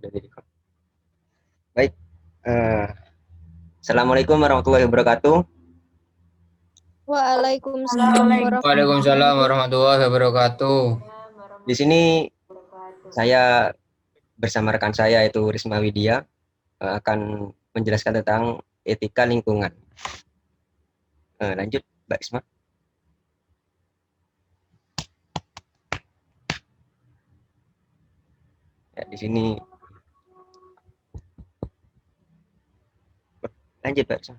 udah jadi. Baik. eh, Assalamualaikum warahmatullahi wabarakatuh. Waalaikumsalam Waalaikumsalam warahmatullahi warahmatullahi wabarakatuh. Di sini saya bersama rekan saya yaitu Risma Widya akan menjelaskan tentang etika lingkungan. Lanjut, Mbak Risma. Ya, di sini lanjut, Mbak Risma.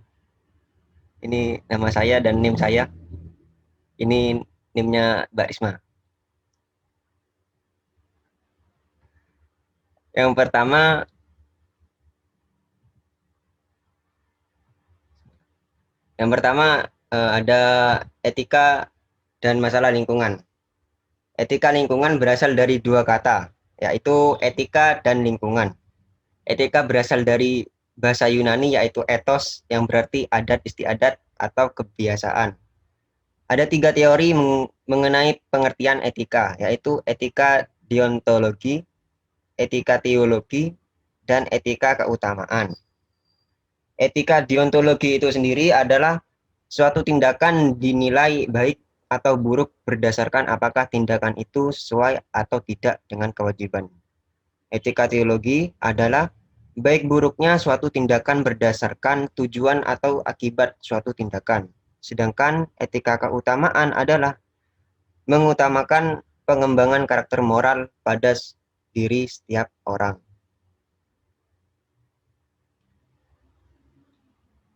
Ini nama saya dan NIM saya. Ini NIM-nya Mbak Risma. Yang pertama, ada etika dan masalah lingkungan. Etika lingkungan berasal dari dua kata, yaitu etika dan lingkungan. Etika berasal dari bahasa Yunani yaitu ethos yang berarti adat istiadat atau kebiasaan. Ada tiga teori mengenai pengertian etika, yaitu etika deontologi, etika teologi, dan etika keutamaan. Etika deontologi itu sendiri adalah suatu tindakan dinilai baik atau buruk berdasarkan apakah tindakan itu sesuai atau tidak dengan kewajiban. Etika teologi adalah baik buruknya suatu tindakan berdasarkan tujuan atau akibat suatu tindakan. Sedangkan etika keutamaan adalah mengutamakan pengembangan karakter moral pada diri setiap orang.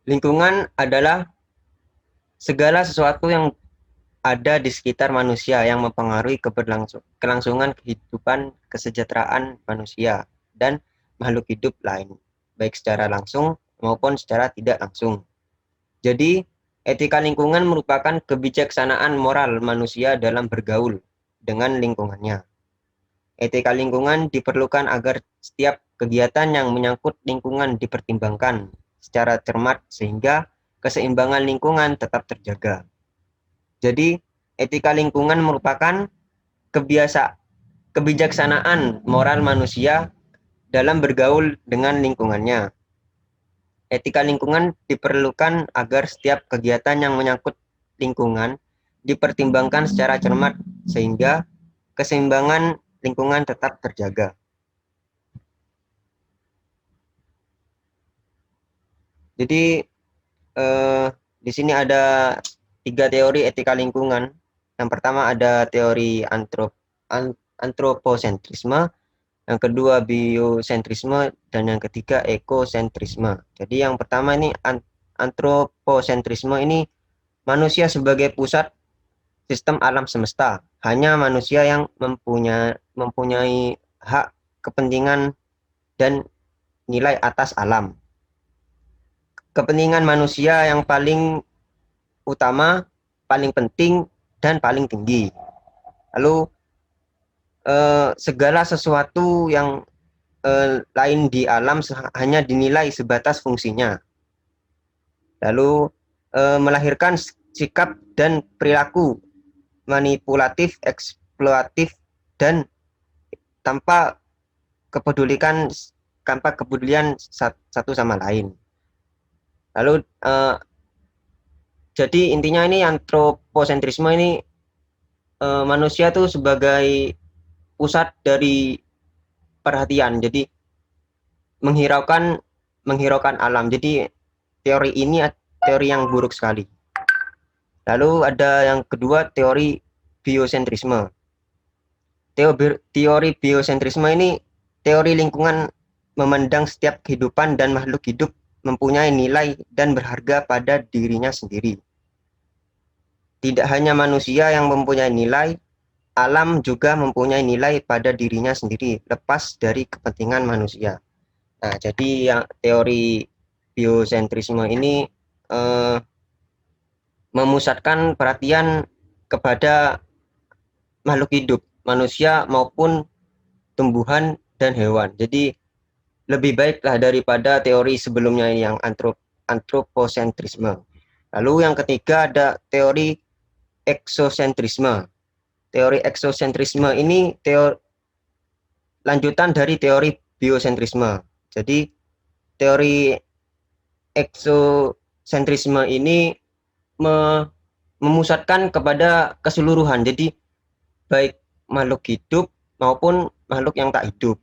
Lingkungan adalah segala sesuatu yang ada di sekitar manusia yang mempengaruhi kelangsungan kehidupan kesejahteraan manusia dan makhluk hidup lain, baik secara langsung maupun secara tidak langsung. Jadi, etika lingkungan merupakan kebijaksanaan moral manusia dalam bergaul dengan lingkungannya. Etika lingkungan diperlukan agar setiap kegiatan yang menyangkut lingkungan dipertimbangkan secara cermat sehingga keseimbangan lingkungan tetap terjaga. Jadi, etika lingkungan merupakan kebijaksanaan moral manusia dalam bergaul dengan lingkungannya. Etika lingkungan diperlukan agar setiap kegiatan yang menyangkut lingkungan dipertimbangkan secara cermat sehingga keseimbangan lingkungan tetap terjaga. Jadi di sini ada tiga teori etika lingkungan. Yang pertama ada teori antroposentrisme, yang kedua biosentrisme, dan yang ketiga ekosentrisme. Jadi yang pertama ini antroposentrisme ini manusia sebagai pusat sistem alam semesta. Hanya manusia yang mempunyai hak, kepentingan, dan nilai atas alam. Kepentingan manusia yang paling utama, paling penting, dan paling tinggi. Lalu segala sesuatu yang lain di alam hanya dinilai sebatas fungsinya. Lalu melahirkan sikap dan perilaku manipulatif, eksploitatif, dan tanpa kepedulian satu sama lain. Lalu jadi intinya ini antroposentrisme ini manusia tuh sebagai pusat dari perhatian, jadi menghiraukan alam. Jadi teori ini teori yang buruk sekali. Lalu ada yang kedua, teori biosentrisme. Teori biosentrisme ini teori lingkungan memandang setiap kehidupan dan makhluk hidup mempunyai nilai dan berharga pada dirinya sendiri. Tidak hanya manusia yang mempunyai nilai, alam juga mempunyai nilai pada dirinya sendiri, lepas dari kepentingan manusia. Nah, jadi yang teori biosentrisme ini memusatkan perhatian kepada makhluk hidup, manusia maupun tumbuhan dan hewan. Jadi lebih baiklah daripada teori sebelumnya yang antroposentrisme. Lalu yang ketiga ada teori eksosentrisme. Teori eksosentrisme ini lanjutan dari teori biosentrisme. Jadi teori eksosentrisme ini memusatkan kepada keseluruhan. Jadi baik makhluk hidup maupun makhluk yang tak hidup.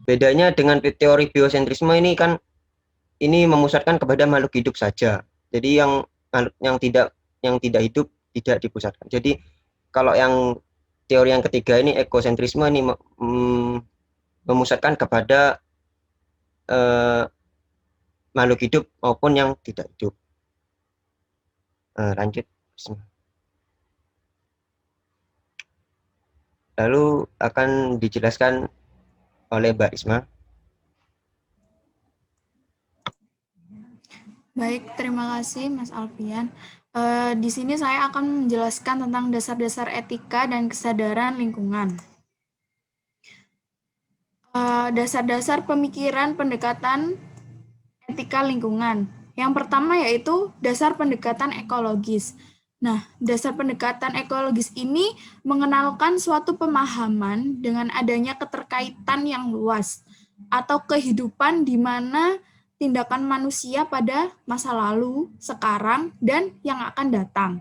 Bedanya dengan teori biosentrisme ini kan ini memusatkan kepada makhluk hidup saja. Jadi yang tidak hidup tidak dipusatkan. Jadi kalau yang teori yang ketiga ini ekosentrisme ini memusatkan kepada makhluk hidup maupun yang tidak hidup. Lanjut. Lalu akan dijelaskan oleh Mbak Isma. Baik, terima kasih Mas Alfian. Di sini saya akan menjelaskan tentang dasar-dasar etika dan kesadaran lingkungan. Dasar-dasar pemikiran pendekatan etika lingkungan. Yang pertama yaitu dasar pendekatan ekologis. Nah, dasar pendekatan ekologis ini mengenalkan suatu pemahaman dengan adanya keterkaitan yang luas atau kehidupan di mana tindakan manusia pada masa lalu, sekarang, dan yang akan datang.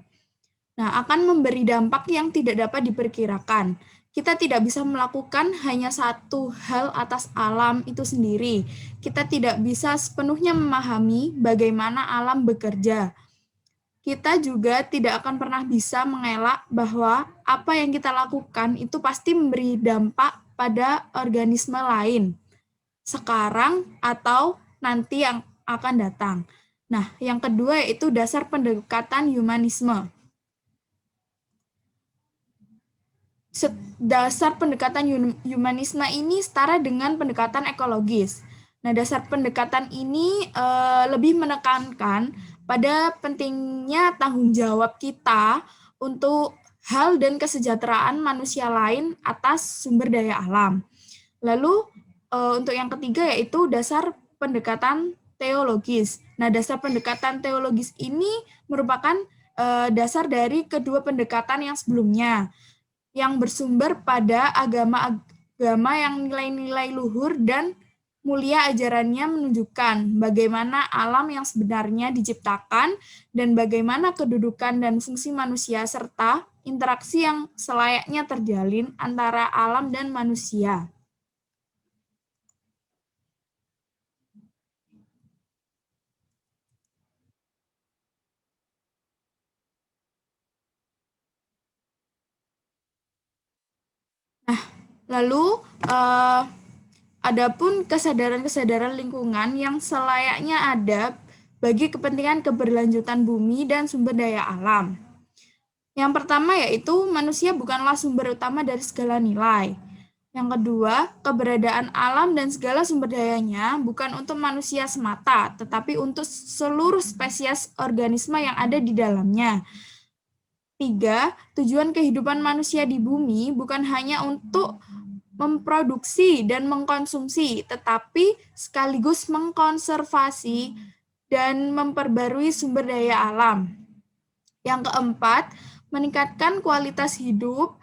Nah, akan memberi dampak yang tidak dapat diperkirakan. Kita tidak bisa melakukan hanya satu hal atas alam itu sendiri. Kita tidak bisa sepenuhnya memahami bagaimana alam bekerja. Kita juga tidak akan pernah bisa mengelak bahwa apa yang kita lakukan itu pasti memberi dampak pada organisme lain, sekarang atau nanti yang akan datang. Nah, yang kedua yaitu dasar pendekatan humanisme. Dasar pendekatan humanisme ini setara dengan pendekatan ekologis. Nah, dasar pendekatan ini lebih menekankan pada pentingnya tanggung jawab kita untuk hal dan kesejahteraan manusia lain atas sumber daya alam. Lalu, untuk yang ketiga yaitu dasar pendekatan teologis. Nah, dasar pendekatan teologis ini merupakan dasar dari kedua pendekatan yang sebelumnya, yang bersumber pada agama-agama yang nilai-nilai luhur dan mulia ajarannya menunjukkan bagaimana alam yang sebenarnya diciptakan dan bagaimana kedudukan dan fungsi manusia serta interaksi yang selayaknya terjalin antara alam dan manusia. Nah, lalu adapun kesadaran-kesadaran lingkungan yang selayaknya ada bagi kepentingan keberlanjutan bumi dan sumber daya alam. Yang pertama yaitu manusia bukanlah sumber utama dari segala nilai. Yang kedua, keberadaan alam dan segala sumber dayanya bukan untuk manusia semata, tetapi untuk seluruh spesies organisme yang ada di dalamnya. 3. Tujuan kehidupan manusia di bumi bukan hanya untuk memproduksi dan mengkonsumsi, tetapi sekaligus mengkonservasi dan memperbarui sumber daya alam. Yang keempat, meningkatkan kualitas hidup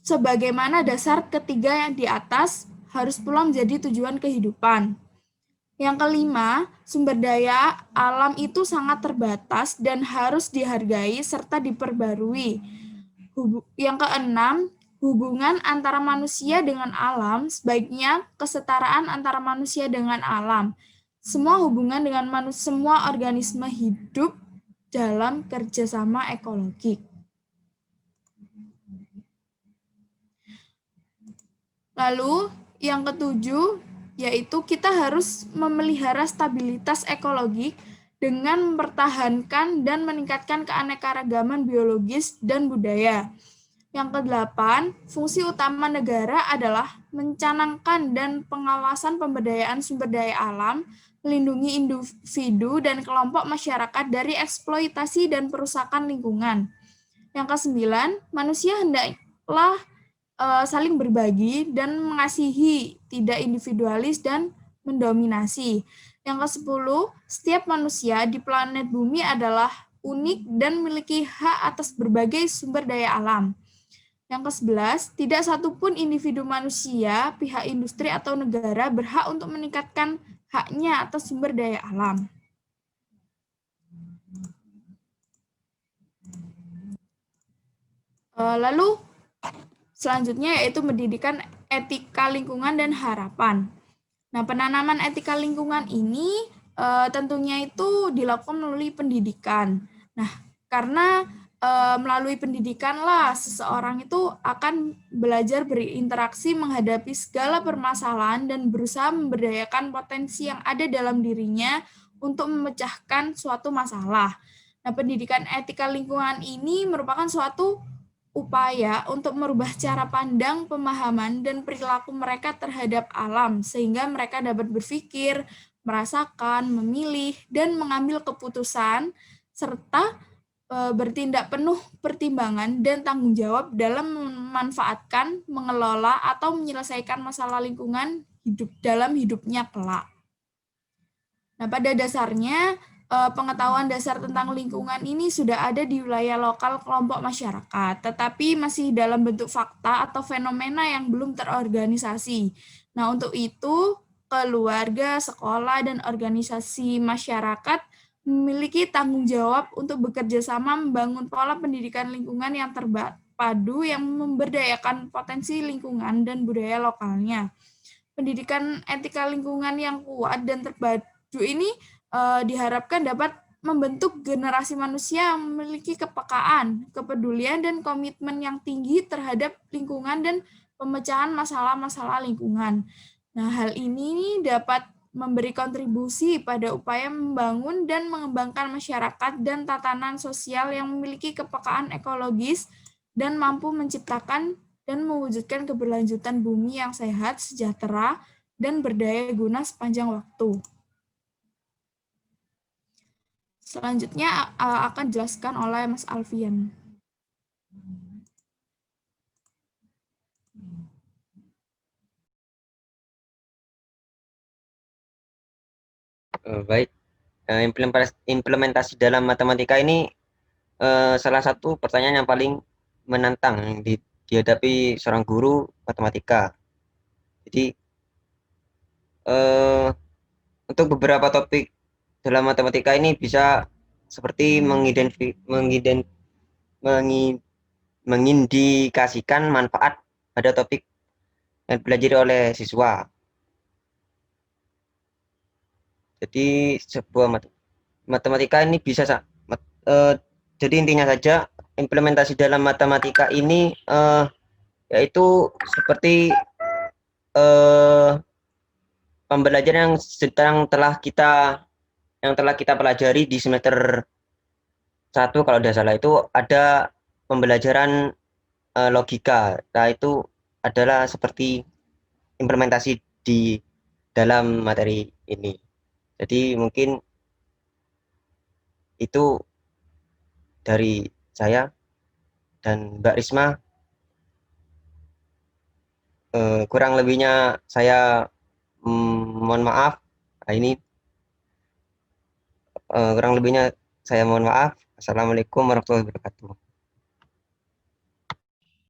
sebagaimana dasar ketiga yang di atas harus pula menjadi tujuan kehidupan. Yang kelima, sumber daya alam itu sangat terbatas dan harus dihargai serta diperbarui. Yang keenam, hubungan antara manusia dengan alam sebaiknya kesetaraan antara manusia dengan alam. Semua hubungan dengan semua organisme hidup dalam kerjasama ekologik. Lalu, yang ketujuh, yaitu kita harus memelihara stabilitas ekologik dengan mempertahankan dan meningkatkan keanekaragaman biologis dan budaya. Yang kedelapan, fungsi utama negara adalah mencanangkan dan pengawasan pemberdayaan sumber daya alam, melindungi individu dan kelompok masyarakat dari eksploitasi dan perusakan lingkungan. Yang kesembilan, manusia hendaklah saling berbagi dan mengasihi, tidak individualis dan mendominasi. Yang ke-10, setiap manusia di planet bumi adalah unik dan memiliki hak atas berbagai sumber daya alam. Yang ke-11, tidak satupun individu manusia, pihak industri atau negara berhak untuk meningkatkan haknya atas sumber daya alam. Lalu selanjutnya yaitu pendidikan etika lingkungan dan harapan. Nah, penanaman etika lingkungan ini tentunya itu dilakukan melalui pendidikan. Nah, karena melalui pendidikanlah seseorang itu akan belajar berinteraksi menghadapi segala permasalahan dan berusaha memberdayakan potensi yang ada dalam dirinya untuk memecahkan suatu masalah. Nah, pendidikan etika lingkungan ini merupakan suatu upaya untuk merubah cara pandang, pemahaman, dan perilaku mereka terhadap alam, sehingga mereka dapat berpikir, merasakan, memilih, dan mengambil keputusan, serta bertindak penuh pertimbangan dan tanggung jawab dalam memanfaatkan, mengelola, atau menyelesaikan masalah lingkungan dalam hidupnya kelak. Nah, pada dasarnya, pengetahuan dasar tentang lingkungan ini sudah ada di wilayah lokal kelompok masyarakat, tetapi masih dalam bentuk fakta atau fenomena yang belum terorganisasi. Nah, untuk itu, keluarga, sekolah, dan organisasi masyarakat memiliki tanggung jawab untuk bekerja sama membangun pola pendidikan lingkungan yang terpadu yang memberdayakan potensi lingkungan dan budaya lokalnya. Pendidikan etika lingkungan yang kuat dan terpadu ini diharapkan dapat membentuk generasi manusia yang memiliki kepekaan, kepedulian, dan komitmen yang tinggi terhadap lingkungan dan pemecahan masalah-masalah lingkungan. Nah, hal ini dapat memberi kontribusi pada upaya membangun dan mengembangkan masyarakat dan tatanan sosial yang memiliki kepekaan ekologis dan mampu menciptakan dan mewujudkan keberlanjutan bumi yang sehat, sejahtera, dan berdaya guna sepanjang waktu. Selanjutnya akan dijelaskan oleh Mas Alfian. Baik, implementasi dalam matematika ini salah satu pertanyaan yang paling menantang yang dihadapi seorang guru matematika. Jadi untuk beberapa topik dalam matematika ini bisa seperti mengindikasikan manfaat pada topik yang dipelajari oleh siswa. Jadi sebuah matematika ini bisa jadi intinya saja implementasi dalam matematika ini yaitu seperti pembelajaran yang telah kita pelajari di semester 1 kalau tidak salah itu ada pembelajaran logika. Nah, itu adalah seperti implementasi di dalam materi ini. Jadi mungkin itu dari saya dan Mbak Risma. Kurang lebihnya saya mohon maaf. Nah, ini kurang lebihnya saya mohon maaf. Assalamualaikum warahmatullahi wabarakatuh.